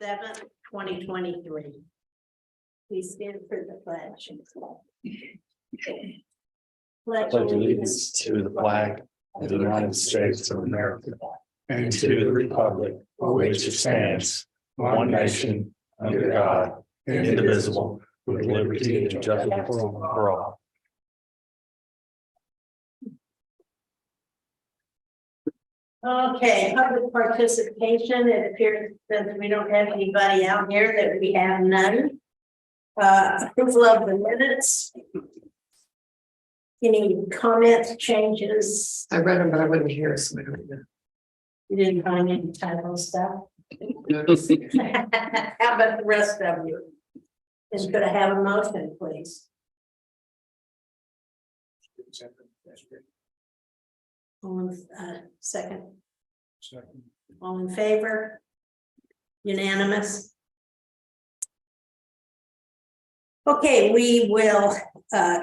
7th, 2023. Please stand for the pledge. Pledge allegiance to the flag of the United States of America and to the republic for which it stands, one nation, under God, indivisible, with liberty and justice for all. Okay, public participation. It appears that we don't have anybody out here, that we have none. Approval of the minutes. Any comments, changes? I read them, but I wasn't here, so I don't know. You didn't find any typo stuff? Notice. How about the rest of you? Is could I have a motion, please? Second. All in favor? Unanimous? Okay, we will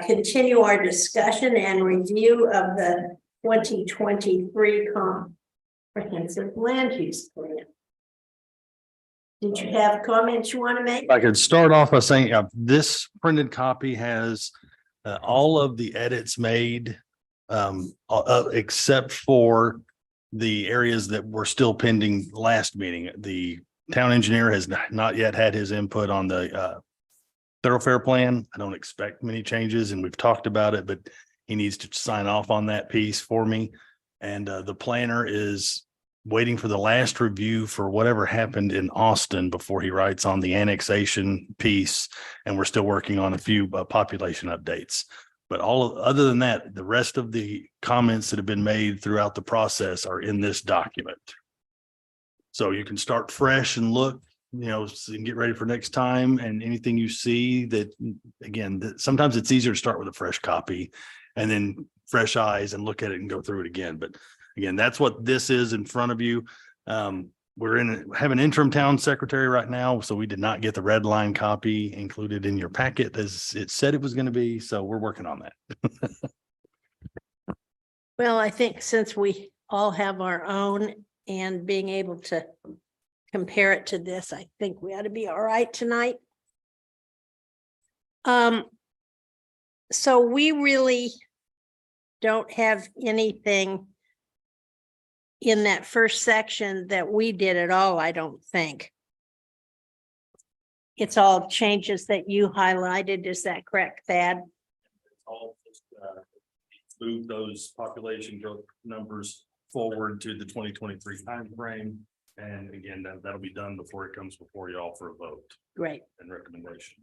continue our discussion and review of the 2023 comprehensive land use plan. Did you have comments you want to make? I could start off by saying this printed copy has all of the edits made except for the areas that were still pending last meeting. The town engineer has not yet had his input on the thoroughfare plan. I don't expect many changes, and we've talked about it, but he needs to sign off on that piece for me. And the planner is waiting for the last review for whatever happened in Austin before he writes on the annexation piece. And we're still working on a few population updates. But other than that, the rest of the comments that have been made throughout the process are in this document. So you can start fresh and look, and get ready for next time. And anything you see that, again, sometimes it's easier to start with a fresh copy and then fresh eyes and look at it and go through it again. But again, that's what this is in front of you. Have an interim town secretary right now, so we did not get the red line copy included in your packet as it said it was going to be. So we're working on that. Well, I think since we all have our own and being able to compare it to this, I think we ought to be all right tonight. So we really don't have anything in that first section that we did at all, I don't think. It's all changes that you highlighted. Is that correct, Thad? All just move those population growth numbers forward to the 2023 timeframe. And again, that'll be done before it comes before y'all for a vote. Great. And recommendation.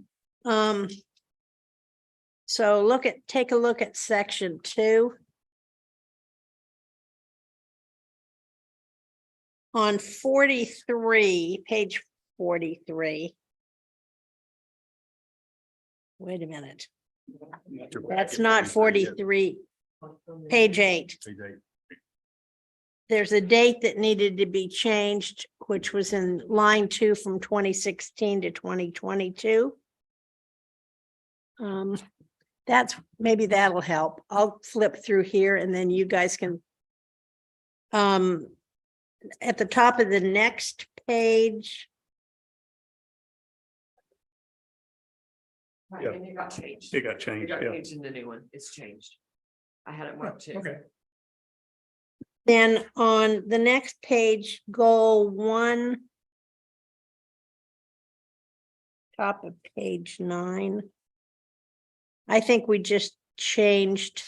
So take a look at section 2. On 43, page 43. Wait a minute. That's not 43. Page 8. There's a date that needed to be changed, which was in line 2 from 2016 to 2022. Maybe that'll help. I'll flip through here and then you guys can. At the top of the next page. Right, and it got changed. It got changed, It got yeah. changed in the new one. It's changed. I had it marked too. Okay. Then on the next page, goal 1. Top of page 9. I think we just changed.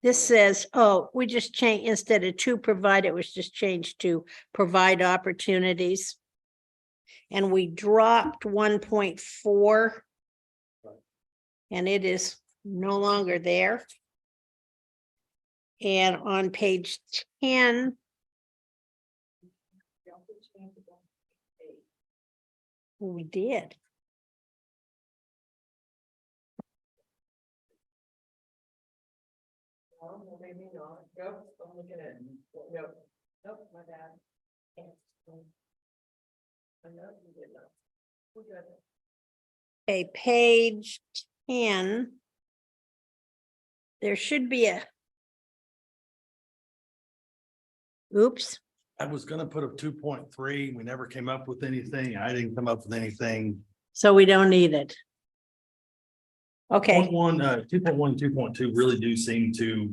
This says, we just changed instead of to provide, it was just changed to provide opportunities. And we dropped 1.4. And it is no longer there. And on page 10. We did. No, maybe not. Nope, I'm looking at it. Nope, my bad. I know you did not. We're good. Okay, page 10. There should be oops, I was gonna put a 2.3. We never came up with anything. I didn't come up with anything. So we don't need it. Okay, 2.1, 2.2 really do seem to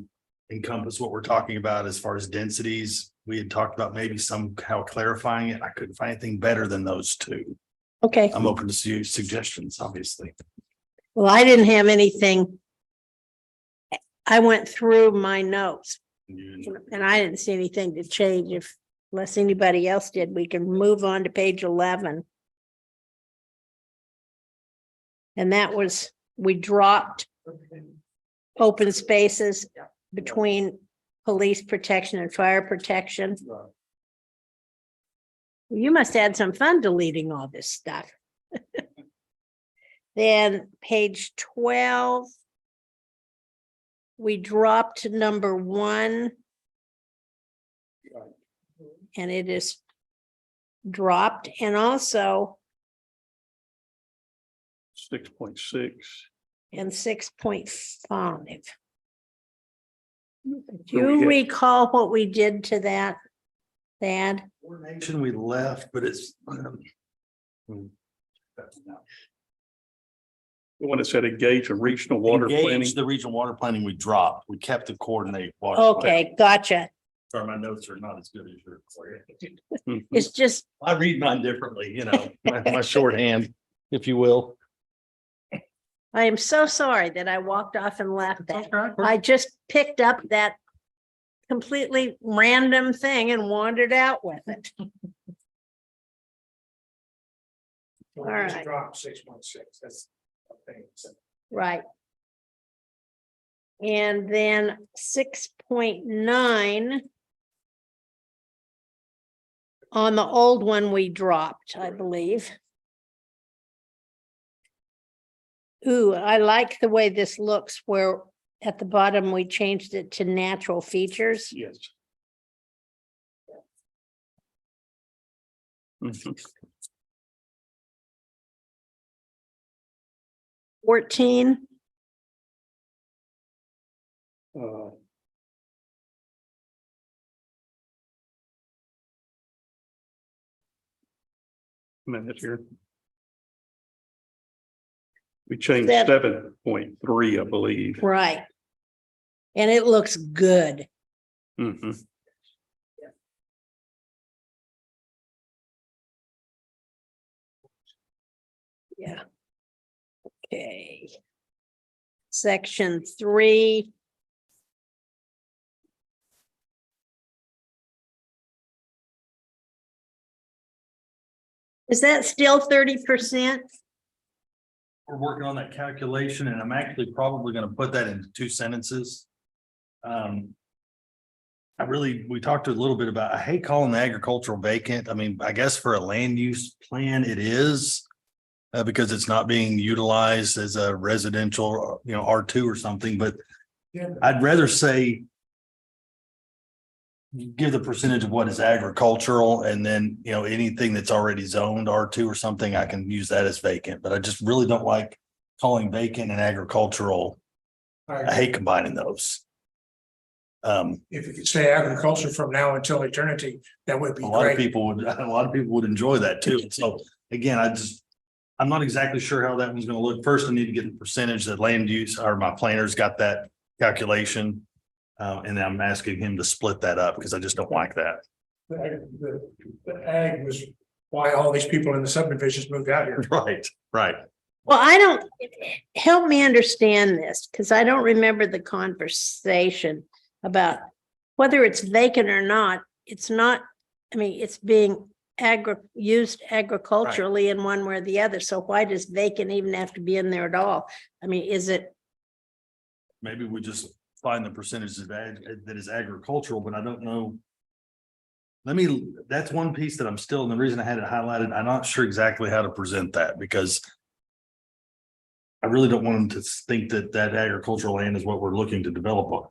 encompass what we're talking about as far as densities. We had talked about maybe somehow clarifying it. I couldn't find anything better than those two. okay. I'm open to suggestions, obviously. Well, I didn't have anything. I went through my notes and I didn't see anything to change. If unless anybody else did, we can move on to page 11. And that was, we dropped open spaces between police protection and fire protection. You must have had some fun deleting all this stuff. Then page 12. We dropped number 1. And it is dropped, and also 6.6. in 6.5. Do So we you had- recall what we did to that, Thad? Coordination we left, but it's. The one that said engage in regional water planning. Engage the regional water planning we dropped. We kept the coordinate. water Okay, gotcha. planning. Sorry, my notes are not as good as yours. Mhm. It's just, I read mine differently, you know, my shorthand, if you will. I am so sorry that I walked off and left that. I just picked up that completely random thing and wandered out with it. All right. Drop 6.6, that's. Right. And then 6.9. On the old one, we dropped, I believe. Ooh, I like the way this looks where at the bottom, we changed it to natural features. Yes. Mhm. 14, Uh, Minute here. We changed That- 7.3, I believe. right. And it looks good. Mhm. Yeah. Okay. Section 3. Is that still 30%? We're working on that calculation and I'm actually probably gonna put that into 2 sentences. We talked a little bit about, I hate calling the agricultural vacant. I mean, I guess for a land use plan, it is. Because it's not being utilized as a residential, you know, R2 or something, but I'd rather say. Give the percentage of what is agricultural and then, you know, anything that's already zoned R2 or something, I can use that as vacant, but I just really don't like calling vacant and agricultural. I hate combining those. If you could say agriculture from now until eternity, that would be A lot of great. people would enjoy that too. So again, I'm not exactly sure how that one's gonna look. First, I need to get the percentage that land use or my planners got that calculation. And then I'm asking him to split that up because I just don't like that. The ag was why all these people in the subdivisions moved out here. Right, right. Well, help me understand this, because I don't remember the conversation about whether it's vacant or not. It's not, I mean, it's being used agriculturally in one way or the other. So why does vacant even have to be in there at all? I mean, is it? Maybe we just find the percentage that is agricultural, but I don't know. That's one piece that I'm still, and the reason I had it highlighted, I'm not sure exactly how to present that because I really don't want them to think that agricultural land is what we're looking to develop on.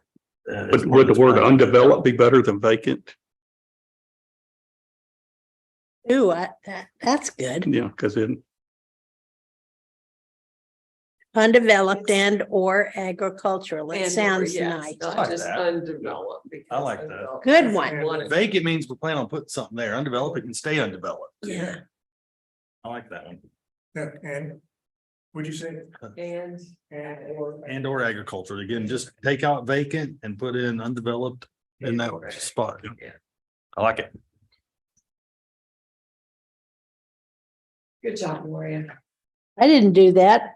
Would the word undeveloped be better than vacant? Ooh, that's good. Yeah, because then undeveloped and or agricultural. It And/or, sounds yes, nice. Not like just that. undeveloped. I because like that. undeveloped Good doesn't one. want it. Vacant means we plan on putting something there. Undeveloped, it can stay undeveloped. Yeah. I like that one. Yeah, and would you say? And. And or agriculture. Again, just take out vacant and put in undeveloped in that spot. Yeah. I like it. Good job, Gloria. I didn't do that.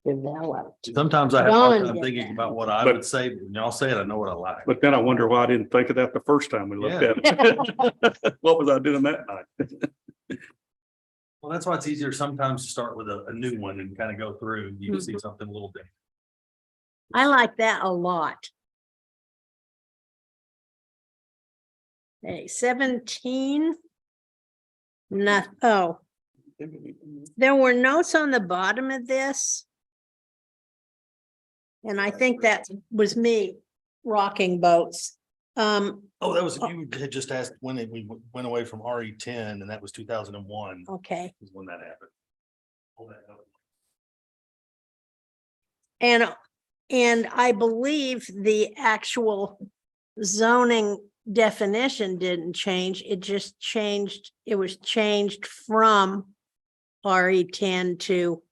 Undeveloped. Sometimes I have a hard Dawn time did thinking that. about what I would say, but when y'all say it, I know what I like. But then I wonder why I didn't think of that the first time we looked at it. What was I doing that night? Well, that's why it's easier sometimes to start with a new one and kind of go through. You can see something a little different. I like that a lot. Hey, 17. Not, oh, there were notes on the bottom of this. And I think that was me rocking boats. Oh, that was, you had just asked when we went away from RE10 and that was 2001 Okay, is when that happened. Pull that up. and I believe the actual zoning definition didn't change. It just changed, it was changed from RE10 to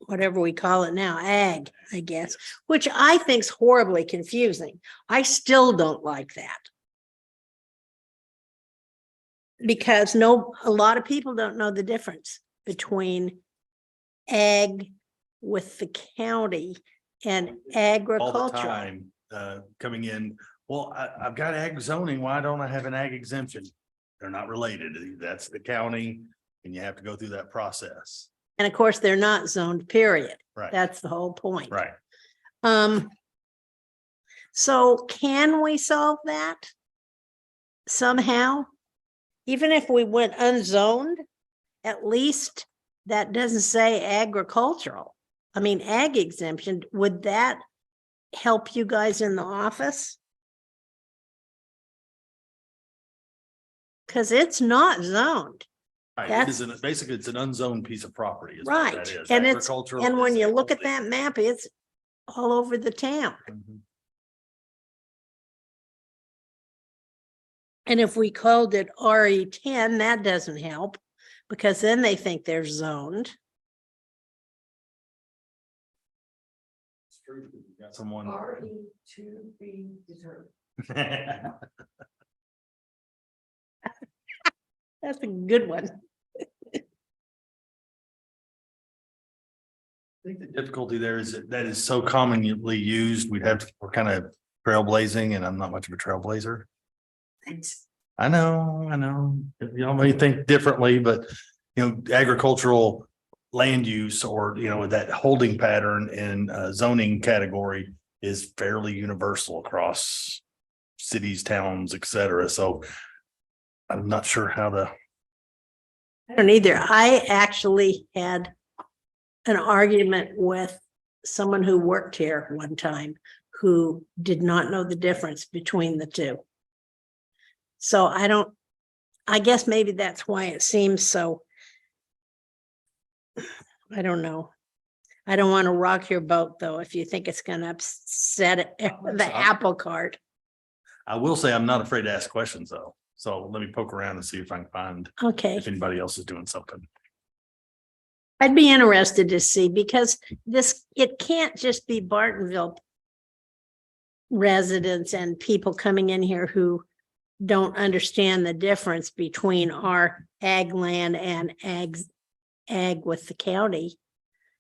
whatever we call it now, ag, I guess, which I think's horribly confusing. I still don't like that. Because a lot of people don't know the difference between ag with the county and All the agriculture. time, coming in, well, I've got ag zoning, why don't I have an ag exemption? They're not related, that's the county, and you have to go through that process. And of course, they're not zoned, period. Right. That's the whole point. Right. So can we solve that somehow? Even if we went unzoned, at least that doesn't say agricultural. I mean, ag exemption, would that help you guys in the office? Because it's not zoned. Right, That's- basically, it's an unzoned piece of property. Is what Right, that is. and it's, Agricultural and when is you a look at holding. that map, it's all over the town. Mhm. And if we called it RE10, that doesn't help because then they think they're zoned. It's true, you got someone. Already to be determined. That's a good one. I think the difficulty there is that is so commonly used, we're kind of trailblazing and I'm not much of a trailblazer. I know, y'all may think differently, but agricultural land use or, that holding pattern in zoning category is fairly universal across cities, towns, et cetera. So I'm not sure how to. I don't either. I actually had an argument with someone who worked here one time who did not know the difference between the two. So I guess maybe that's why it seems so. I don't know. I don't want to rock your boat though, if you think it's going to upset the apple cart. I will say I'm not afraid to ask questions though. So let me poke around and see if I can find Okay. if anybody else is doing something. I'd be interested to see because it can't just be Bartonville residents and people coming in here who don't understand the difference between our ag land and ag with the county.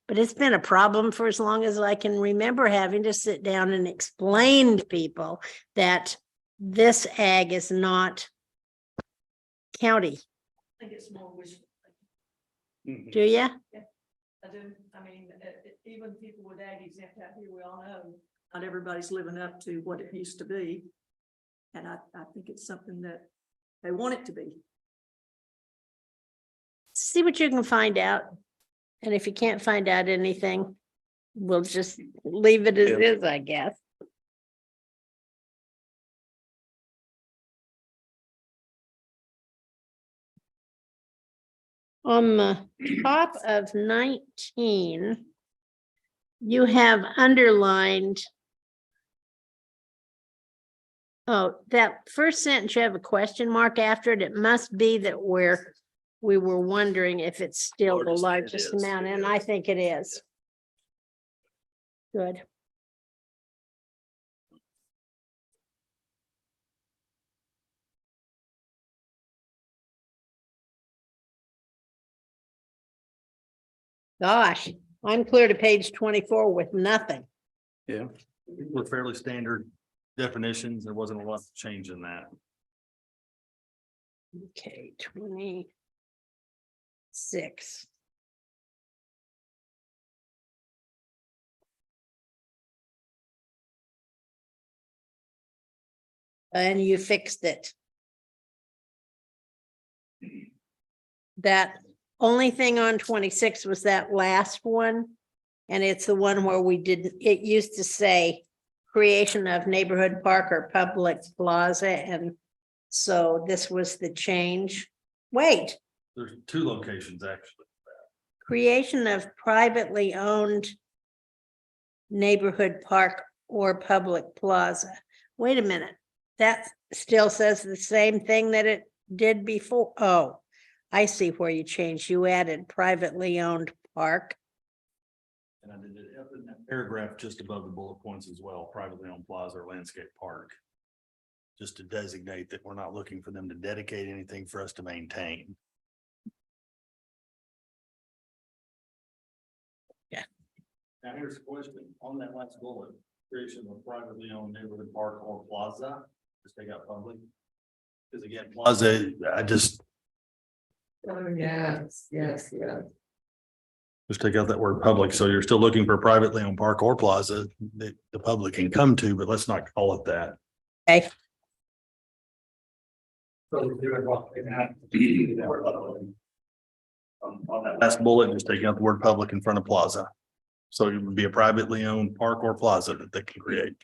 But it's been a problem for as long as I can remember having to sit down and explain to people that this ag is not county. I think it's more wishful. Do you? I do, I mean, even people with ag exempt out here, we all know, not everybody's living up to what it used to be. And I think it's something that they want it to be. See what you can find out. And if you can't find out anything, we'll just leave it as Yeah. is, I guess. On the top of 19, you have underlined. Oh, that first sentence, you have a question mark after it. It must be that we were wondering if it's still the Largest, it largest is. amount, and I think it is. Good. Gosh, I'm clear to page 24 with nothing. Yeah. We're fairly standard definitions. There wasn't a lot of change in that. Okay, 26. And you fixed it. That only thing on 26 was that last one. And it's the one where we did, it used to say creation of neighborhood park or public plaza. And so this was the change. Wait, There's two locations actually. creation of privately owned neighborhood park or public plaza. Wait a minute. That still says the same thing that it did before. Oh, I see where you changed. You added privately owned park. And I did it up in that paragraph just above the bullet points as well, privately owned plaza or landscape park. Just to designate that we're not looking for them to dedicate anything for us to maintain. Yeah. Now here's a question on that last bullet, creation of a privately owned neighborhood park or plaza, just take out public. Because again, plaza, I just Yes. just take out that word public. So you're still looking for a privately owned park or plaza that the public can come to, but let's not call it that. Okay, So we're doing what we had. On that last bullet, just taking out the word public in front of plaza. So it would be a privately owned park or plaza that they can create.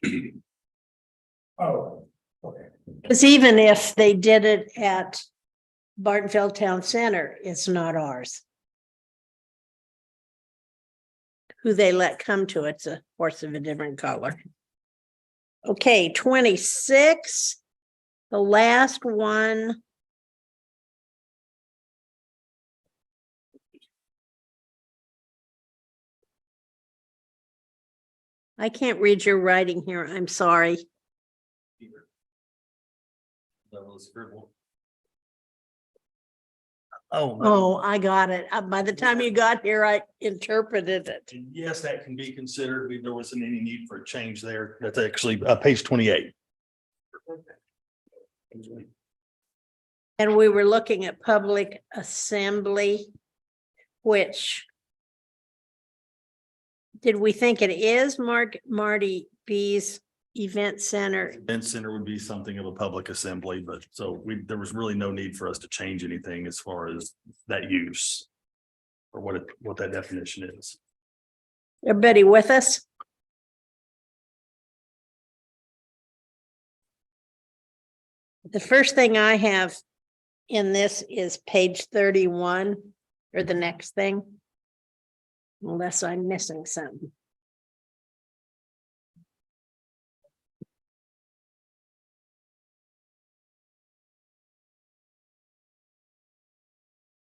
Oh, okay. because even if they did it at Bartonville Town Center, it's not ours. Who they let come to, it's a horse of a different color. Okay, 26, the last one. I can't read your writing here, I'm sorry. That was scribble. Oh. Oh, I got it. By the time you got here, I interpreted it. Yes, that can be considered. There wasn't any need for a change there. That's actually page 28. And we were looking at public assembly, which did we think it is Marty B's event center? Event center would be something of a public assembly, but so there was really no need for us to change anything as far as that use. Or what that definition is. Everybody with us? The first thing I have in this is page 31 or the next thing. Unless I'm missing something.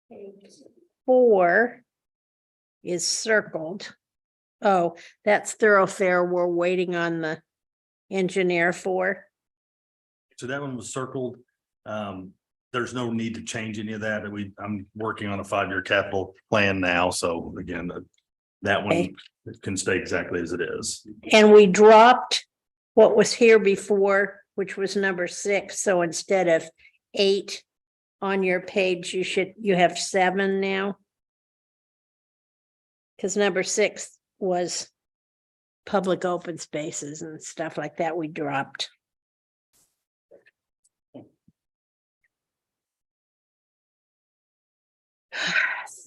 Page 4 is circled. Oh, that's thoroughfare we're waiting on the engineer for. So that one was circled. There's no need to change any of that. I'm working on a 5-year capital plan now. So again, that one Okay. can stay exactly as it is. And we dropped what was here before, which was number 6. So instead of 8 on your page, you have 7 now. Because number 6 was public open spaces and stuff like that we dropped.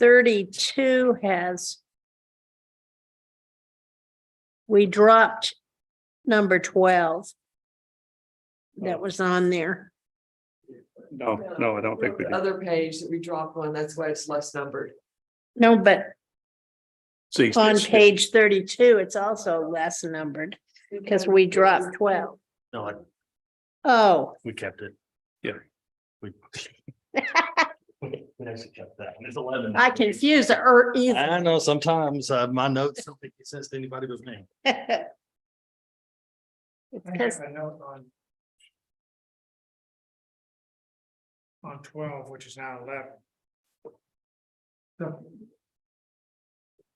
$32 has. We dropped number 12. That was on there. No, I don't think we The do. other page that we dropped one, that's why it's less numbered. No, but See, on page 32, it's also less numbered because we dropped 12. No, Oh, we kept it. Yeah. We we actually kept that. It's 11. I confuse either. I know sometimes my notes don't make sense to anybody but me. It's I 'cause- have a note on 12, which is now 11. The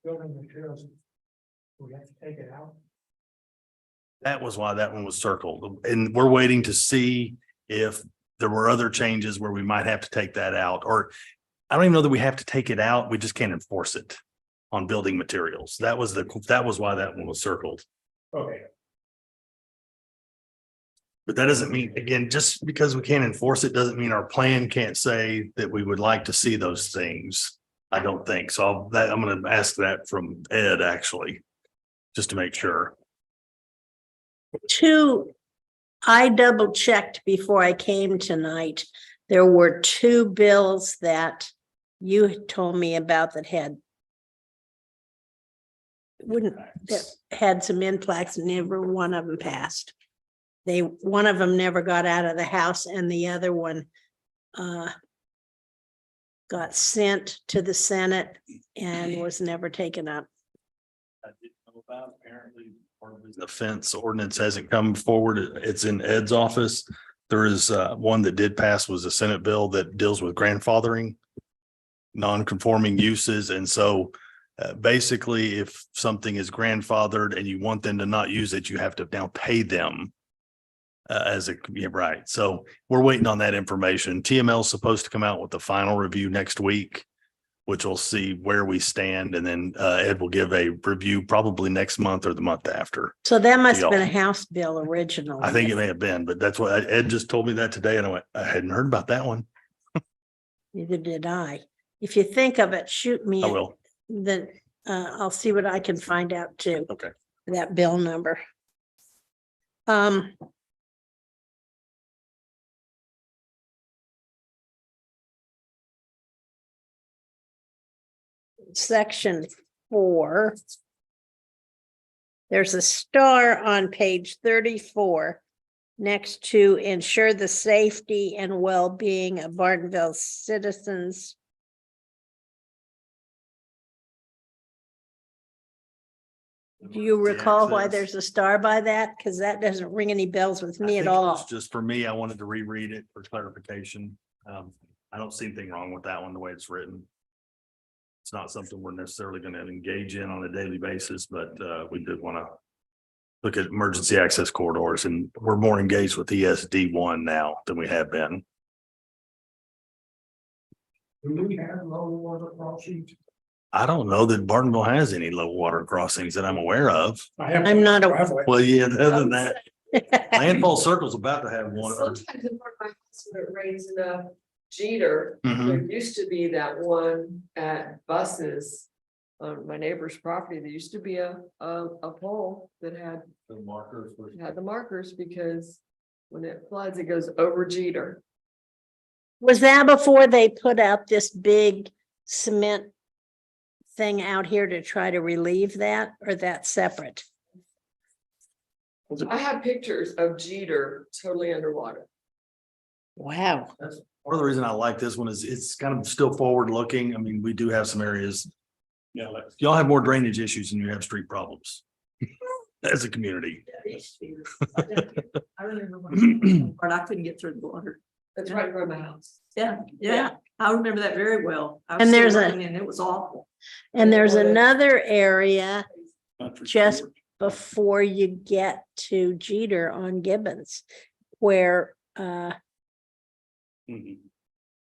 building materials, we have to take it out. That was why that one was circled. And we're waiting to see if there were other changes where we might have to take that out, or I don't even know that we have to take it out. We just can't enforce it on building materials. That was why that one was circled. Okay. But that doesn't mean, again, just because we can't enforce it, doesn't mean our plan can't say that we would like to see those things. I don't think so. I'm gonna ask that from Ed, actually, just to make sure. I double checked before I came tonight. There were 2 bills that you had told me about that had some in-plaques, never one of them passed. One of them never got out of the house and the other one got sent to the Senate and was never taken up. I didn't know about, apparently, the fence ordinance hasn't come forward. It's in Ed's office. There is one that did pass, was a Senate bill that deals with grandfathering non-conforming uses. And so basically, if something is grandfathered and you want them to not use it, you have to now pay them yeah, right. So we're waiting on that information. TML is supposed to come out with the final review next week, which will see where we stand. And then Ed will give a review probably next month or the month after. So that must have been a y'all. House bill originally. I think it may have been, but that's what Ed just told me that today. And I went, I hadn't heard about that one. Neither did I. If you think of it, shoot me. I will. Then I'll see what I can find out too. Okay. That bill number. Section 4. There's a star on page 34 next to ensure the safety and well-being of Bartonville citizens. Do you recall why there's a star by that? Because that doesn't ring any bells with I me think at it was all. just for me, I wanted to reread it for clarification. I don't see anything wrong with that one, the way it's written. It's not something we're necessarily going to engage in on a daily basis, but we did want to look at emergency access corridors, and we're more engaged with ESD1 now than we have been. Do we have low water crossings? I don't know that Bartonville has any low water crossings that I'm aware of. I'm not a- Driveway. Well, yeah, other than that, Landfall Circle's about to have one. Sometimes in front of my house when it rains enough, Jeter, Mhm. there used to be that one at buses. On my neighbor's property, there used to be a pole that had The markers were- the markers because when it floods, it goes over Jeter. Was that before they put out this big cement thing out here to try to relieve that, or that's separate? I have pictures of Jeter totally underwater. Wow. That's part of the reason I like this one is it's kind of still forward looking. I mean, we do have some areas. Yeah, like y'all have more drainage issues than you have street problems as a community. I remember when I couldn't get through the water. That's right in front of my house. Yeah, I remember that very well. I was And there's still a- working and it was awful. And there's another area Country just Court. before you get to Jeter on Gibbons, where Mhm.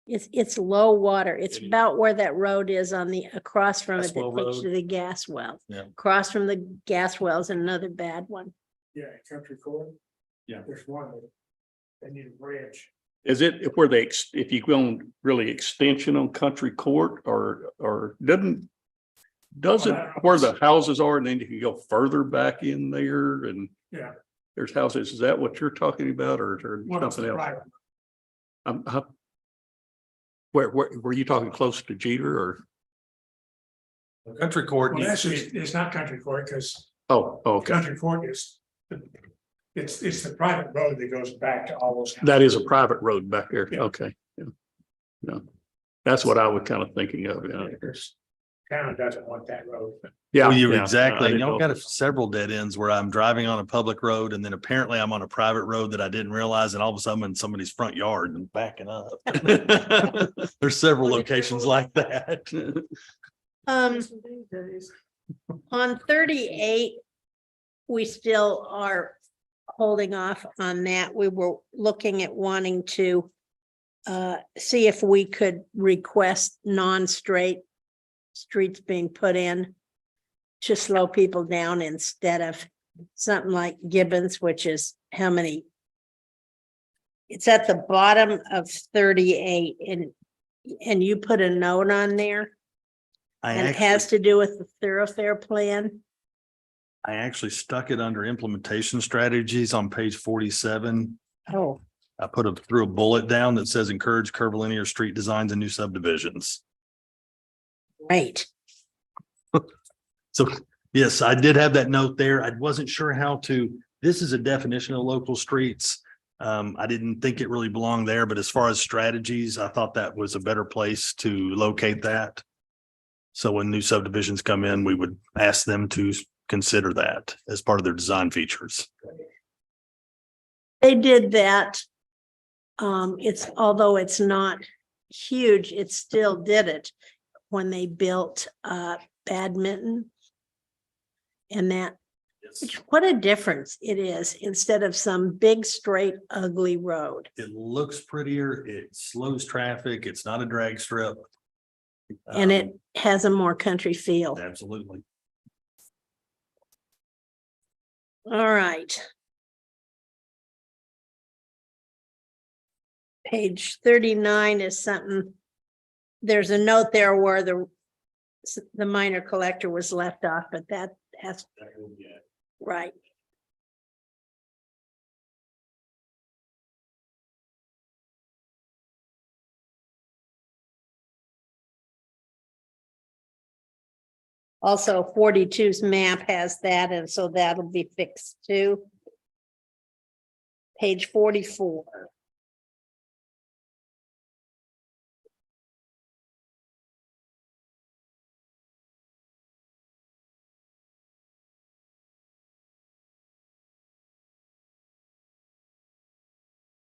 it's low water. It's It is. about where that road is on the, across from it that Gaswell takes you to Road. the gas well. Yeah. Across from the gas wells, another bad one. Yeah, Country Court. Yeah. There's one that they need a bridge. Is it where if you go on really extension on Country Court or does it where the houses are and then you can go further back in there and Yeah. there's houses? Is that what you're talking about or One of something else? private. Where were you talking close to Jeter or? Country court. Well, actually, it's not country court because Oh, okay. country court is. It's the private road that goes back to all those. houses. That is a private road back there. Yeah. Okay. Yeah. Yeah. That's what I was kind of thinking of. Yeah. There's- Town doesn't want that road. Yeah. Well, you're yeah. I exactly. And didn't y'all know. got several dead ends where I'm driving on a public road and then apparently I'm on a private road that I didn't realize. And all of a sudden I'm in somebody's front yard and backing up. There's several locations like that. These days. On 38, we still are holding off on that. We were looking at wanting to see if we could request non-straight streets being put in to slow people down instead of something like Gibbons, which is how many? It's at the bottom of 38 and you put a note on there and it has to do with the thoroughfare plan. I actually stuck it under implementation strategies on page 47. Oh, I threw a bullet down that says encourage curvilinear street designs and new subdivisions. right. So yes, I did have that note there. I wasn't sure how to, this is a definition of local streets. I didn't think it really belonged there, but as far as strategies, I thought that was a better place to locate that. So when new subdivisions come in, we would ask them to consider that as part of their design features. They did that. Although it's not huge, it still did it when they built Badminton. And that, what a difference it is instead of some big, straight, ugly road. It looks prettier. It slows traffic. It's not a drag strip. And it has a more country feel. Absolutely. All right. Page 39 is something. There's a note there where the minor collector was left off, but that's right. Also, 42's map has that, and so that'll be fixed too. Page 44.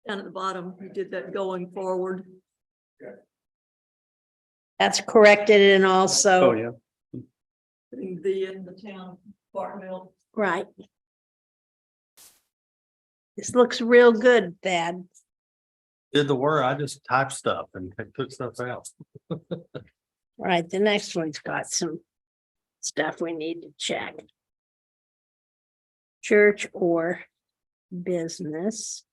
Down at the bottom, you did that going forward. That's corrected and Oh, also, yeah. Putting the in the town of Bartonville. right. This looks real good, Thad. Did the work. I just typed stuff and took stuff out. Right, the next one's got some stuff we need to check. Church or business.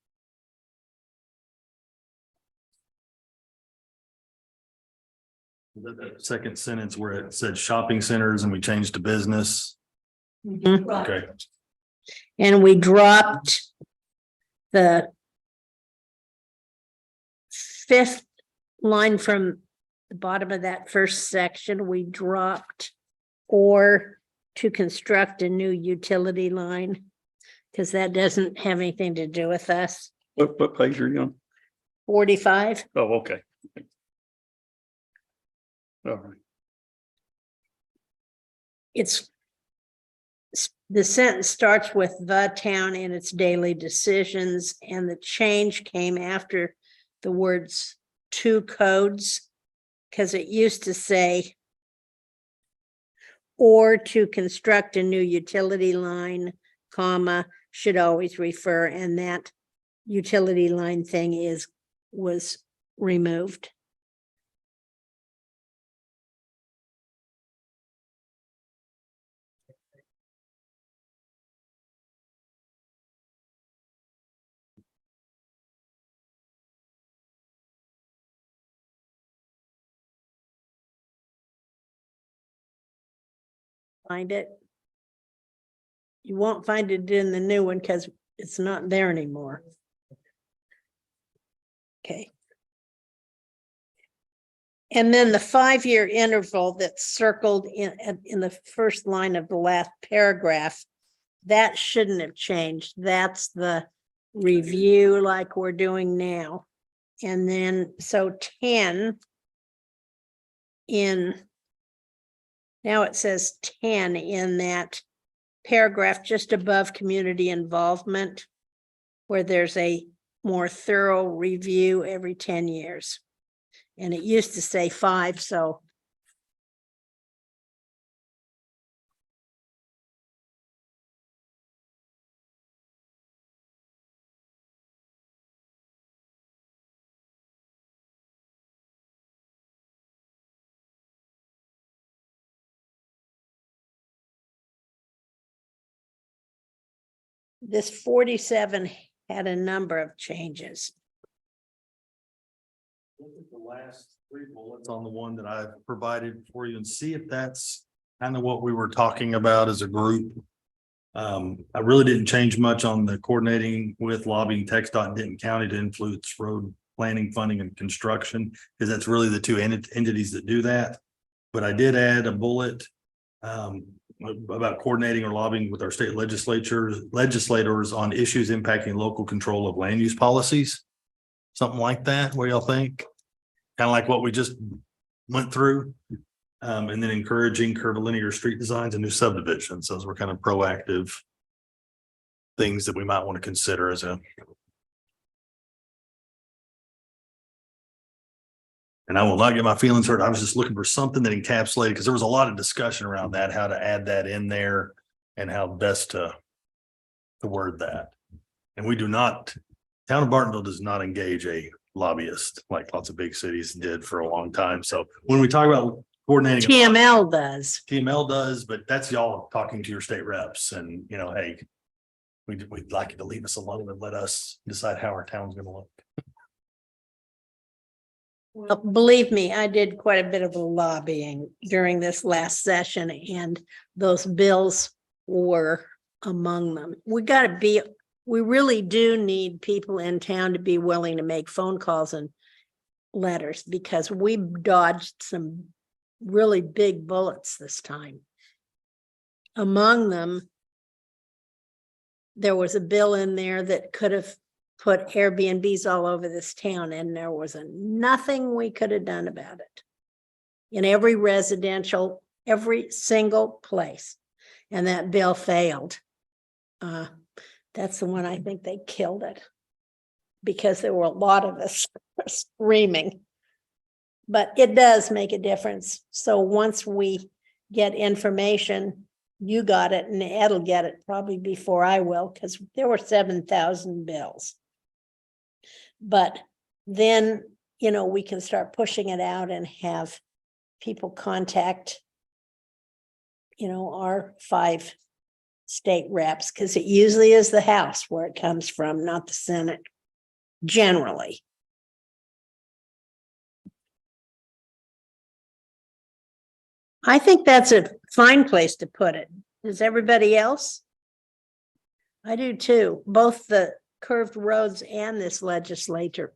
The second sentence where it said shopping centers and we changed to business. Mhm. Right. Okay. And we dropped the fifth line from the bottom of that first section. We dropped or to construct a new utility line. Because that doesn't have anything to do with us. What page are you on? 45. Oh, okay. All right. The sentence starts with the town and its daily decisions, and the change came after the words two codes. Because it used to say or to construct a new utility line, comma, should always refer, and that utility line thing was removed. Find it. You won't find it in the new one because it's not there anymore. Okay. And then the 5-year interval that's circled in the first line of the last paragraph, that shouldn't have changed. That's the review like we're doing now. And then, so 10 now it says 10 in that paragraph just above community involvement, where there's a more thorough review every 10 years. And it used to say 5, so. This 47 had a number of changes. Look at the last 3 bullets on the one that I provided for you and see if that's kind of what we were talking about as a group. I really didn't change much on the coordinating with lobbying TxDOT and Denton County to influence road planning, funding and construction, because that's really the 2 entities that do that. But I did add a bullet about coordinating or lobbying with our state legislators on issues impacting local control of land use policies. Something like that. What do y'all think? Kind of like what we just went through. And then encouraging curvilinear street designs and new subdivisions. Those were kind of proactive things that we might want to consider as a. And I will not get my feelings hurt. I was just looking for something that encapsulated, because there was a lot of discussion around that, how to add that in there and how best to word that. And we do not, town of Bartonville does not engage a lobbyist like lots of big cities did for a long time. So when we talk about coordinating. TML does. TML does, but that's y'all talking to your state reps and, you know, hey, we'd like you to leave us alone and let us decide how our town's gonna look. Well, believe me, I did quite a bit of lobbying during this last session, and those bills were among them. We really do need people in town to be willing to make phone calls and letters, because we dodged some really big bullets this time. Among them, there was a bill in there that could have put Airbnbs all over this town, and there was nothing we could have done about it. In every residential, every single place. And that bill failed. That's the one I think they killed it, because there were a lot of us screaming. But it does make a difference. So once we get information, you got it and Ed'll get it probably before I will, because there were 7,000 bills. But then, you know, we can start pushing it out and have people contact, you know, our 5 state reps, because it usually is the House where it comes from, not the Senate, generally. I think that's a fine place to put it. Does everybody else? I do too, both the curved roads and this legislative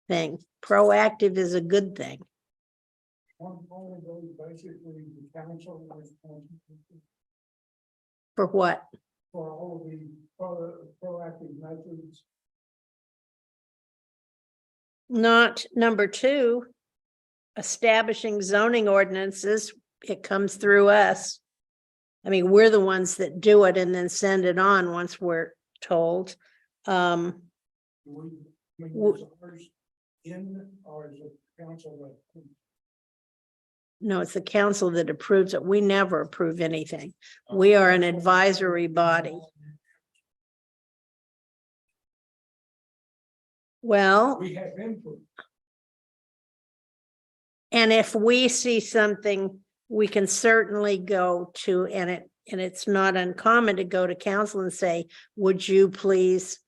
thing. Proactive is a good thing. One of those basically the council was For what? for all the proactive measures. Not number 2, establishing zoning ordinances. It comes through us. I mean, we're the ones that do it and then send it on once we're told. Is ours in, or is it council that? No, it's the council that approves it. We never approve anything. We are an advisory body. Well, We have input. and if we see something, we can certainly go to, and it's not uncommon to go to council and say, would you please,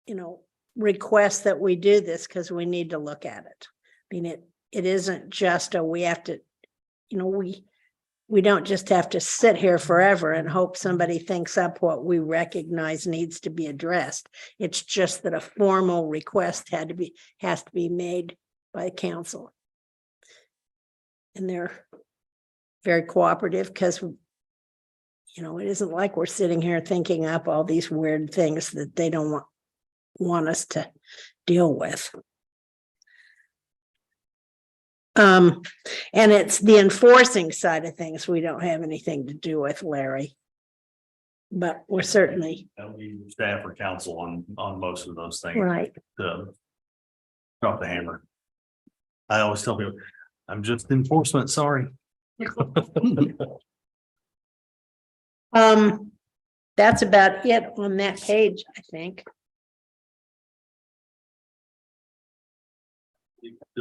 you know, request that we do this, because we need to look at it. I mean, it isn't just we have to, you know, we don't just have to sit here forever and hope somebody thinks up what we recognize needs to be addressed. It's just that a formal request has to be made by council. And they're very cooperative because, you know, it isn't like we're sitting here thinking up all these weird things that they don't want us to deal with. And it's the enforcing side of things we don't have anything to do with, Larry. But we're certainly That'll be staff or council on most of those things. right. Drop the hammer. I always tell people, I'm just enforcement, sorry. That's about it on that page, I think.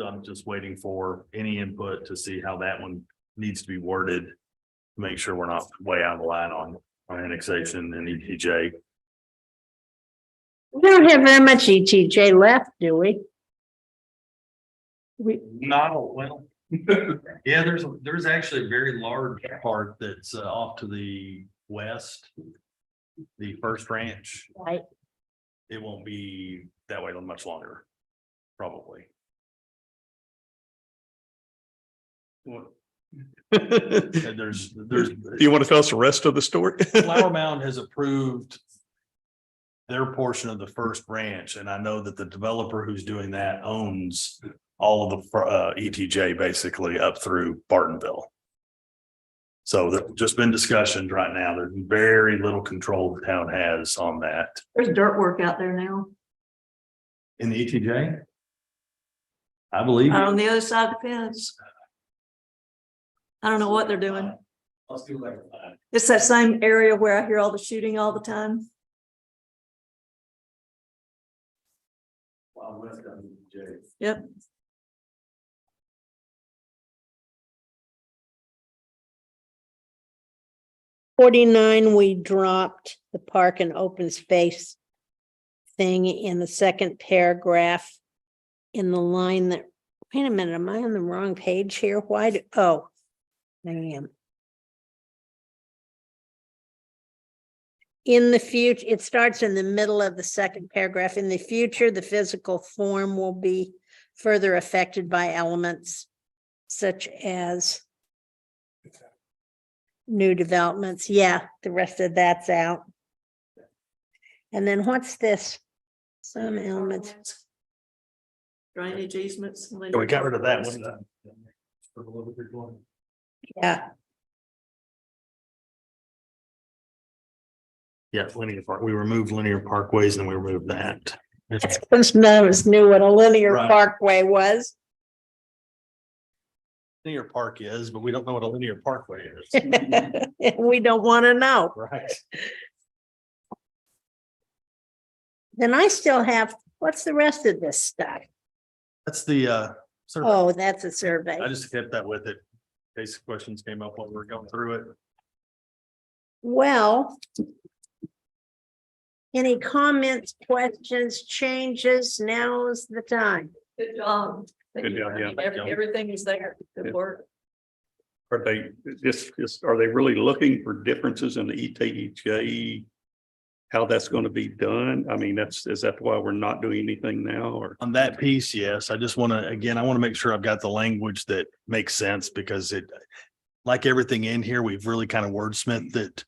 I'm just waiting for any input to see how that one needs to be worded. Make sure we're not way out of line on annexation and ETJ. We don't have very much ETJ left, do we? Not well. Yeah, there's actually a very large part that's off to the west. The first ranch, Right. it won't be that way much longer, probably. And there's Do you want to tell us the rest of the story? Flower Mound has approved their portion of the first ranch, and I know that the developer who's doing that owns all of the ETJ basically up through Bartonville. So there's just been discussions right now. There's very little control the town has on that. There's dirt work out there now, In the ETJ? I believe. on the other side of the fence. I don't know what they're doing. Let's do that. It's that same area where I hear all the shooting all the time. Wild West down in the ETJ. Yep. $49, we dropped the park and open space thing in the second paragraph in the line that, wait a minute, am I on the wrong page here? Why oh, I am. In the future, it starts in the middle of the second paragraph. In the future, the physical form will be further affected by elements such as new developments. Yeah, the rest of that's out. And then what's this? Some elements. Drainage easements. We got rid of that one. Yeah, Yeah, linear park. We removed linear parkways and we removed that. it's because none of us knew what a linear Right. parkway was. Linear park is, but we don't know what a linear parkway is. We don't want to know. Right. Then I still have, what's the rest of this stuff? That's the survey. Oh, that's a survey. I just kept that with it. In case questions came up while we were going through it. Well, any comments, questions, changes? Now is the time. Good job. Good job, yeah. Everything is there. Good Yeah. work. Are they are they really looking for differences in the ETJ? How that's going to be done? I mean, is that why we're not doing anything now, or? On that piece, yes, I just want to, again, I want to make sure I've got the language that makes sense because it, like everything in here, we've really kind of wordsmithed it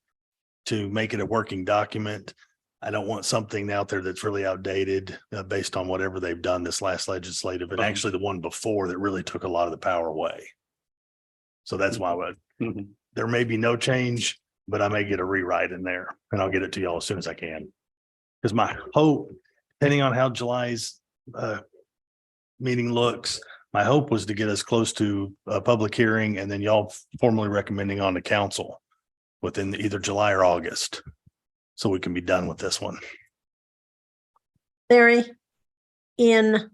to make it a working document. I don't want something out there that's really outdated based on whatever they've done this last legislative, and actually the one before that really took a lot of the power away. So that's why Mhm. there may be no change, but I may get a rewrite in there and I'll get it to y'all as soon as I can. Because my hope, depending on how July's meeting looks, my hope was to get us close to a public hearing and then y'all formally recommending on the council within either July or August. So we can be done with this one. Larry, in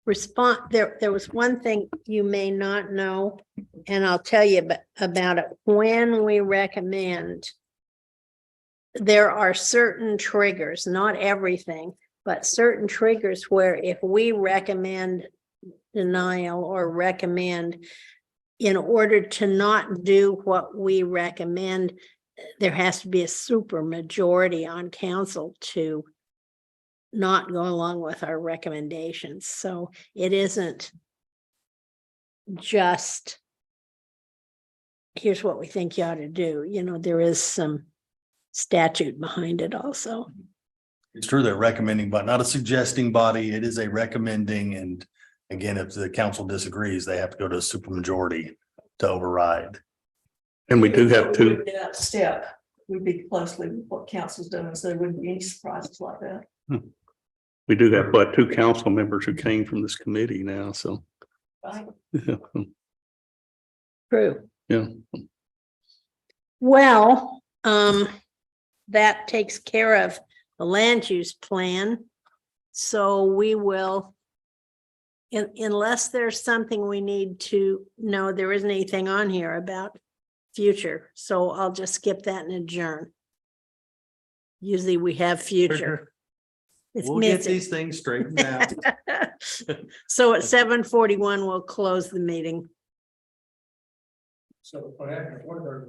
response, there was one thing you may not know, and I'll tell you about it. When we recommend, there are certain triggers, not everything, but certain triggers where if we recommend denial or recommend, in order to not do what we recommend, there has to be a super majority on council to not go along with our recommendations. So it isn't just here's what we think you ought to do. You know, there is some statute behind it also. It's true, they're recommending, but not a suggesting body. It is a recommending. And again, if the council disagrees, they have to go to a supermajority to override. And we do have two, Wouldn't be that step, we'd be closely with what council's doing, so there wouldn't be any surprises like that. we do have but two council members who came from this committee now, so. Right? True. Yeah. Well, that takes care of the land use plan. So we will, unless there's something we need to know, there isn't anything on here about future. So I'll just skip that and adjourn. Usually we have future. It's We'll get missing. these things straightened out. So at 7:41, we'll close the meeting. So what happened, what are